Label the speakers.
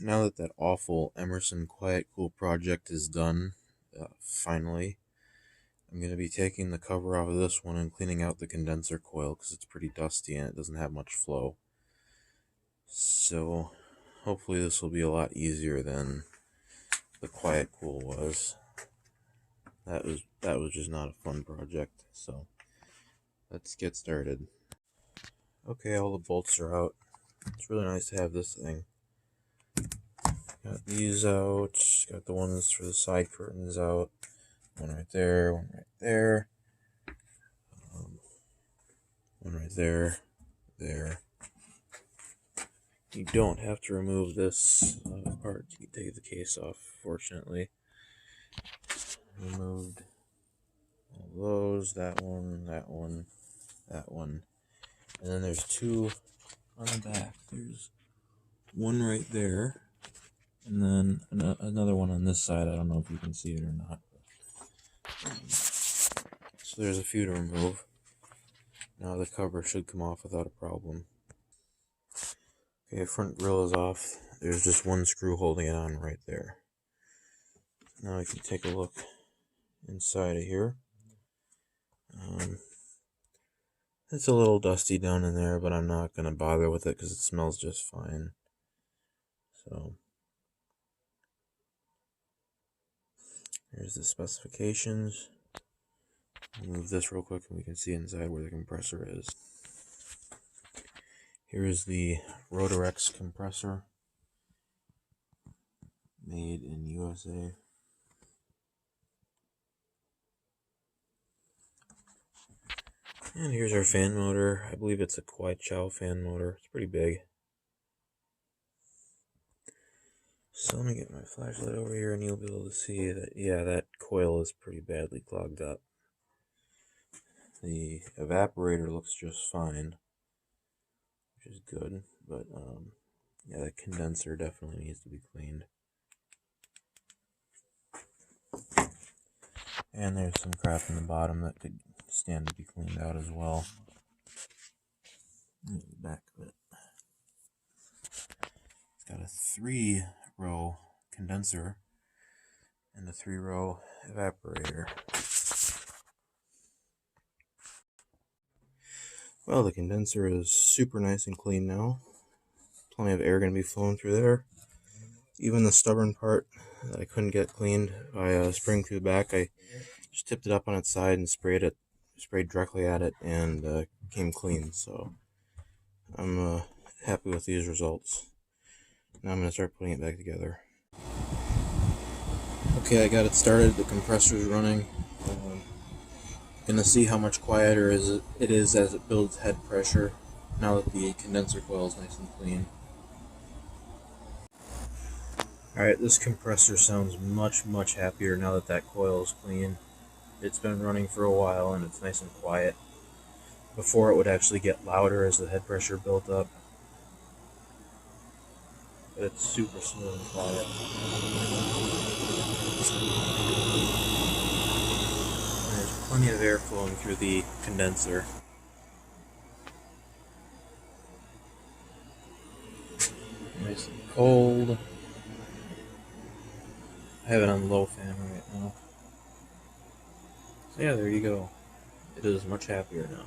Speaker 1: now that that awful Emerson Quiet Cool project is done, finally, I'm going to be taking the cover off of this one and cleaning out the condenser coil because it's pretty dusty and it doesn't have much flow. So hopefully this will be a lot easier than the Quiet Cool was. That was just not a fun project. So let's get started. Okay, all the bolts are out. It's really nice to have this thing. Got these out. Got the ones for the side curtains out. One right there. One right there. One right there. There. You don't have to remove this part to take the case off, fortunately. Removed all those, that one, that one, that one. And then there's two on the back. There's one right there, and then another one on this side. I don't know if you can see it or not. So there's a few to remove. Now the cover should come off without a problem. Okay, front grill is off. There's just one screw holding it on right there. Now we can take a look inside of here. It's a little dusty down in there, but I'm not going to bother with it because it smells just fine. So here's the specifications. I'll move this real quick and we can see inside where the compressor is. Here is the Rotorex compressor, made in USA. And here's our fan motor. I believe it's a Kwai Chow fan motor. It's pretty big. So let me get my flashlight over here and you'll be able to see that, yeah, that coil is pretty badly clogged up. The evaporator looks just fine, which is good, but yeah, the condenser definitely needs to be cleaned. And there's some crap in the bottom that could stand to be cleaned out as well. There's the back of it. It's got a 3-row condenser and a 3-row evaporator. Well, the condenser is super nice and clean now. Plenty of air going to be flowing through there. Even the stubborn part that I couldn't get cleaned by spraying through the back, I just tipped it up on its side and sprayed directly at it, and came clean. So I'm happy with these results. Now I'm going to start putting it back together. Okay, I got it started. The compressor's running. Gonna see how much quieter it is as it builds head pressure now that the condenser coil is nice and clean. Alright, this compressor sounds much happier now that that coil is clean. It's been running for a while and it's nice and quiet. Before it would actually get louder as the head pressure built up. But it's super smooth and quiet. There's plenty of air flowing through the condenser. Nice and cold. I have it on low fan right now. So yeah, there you go. It is much happier now.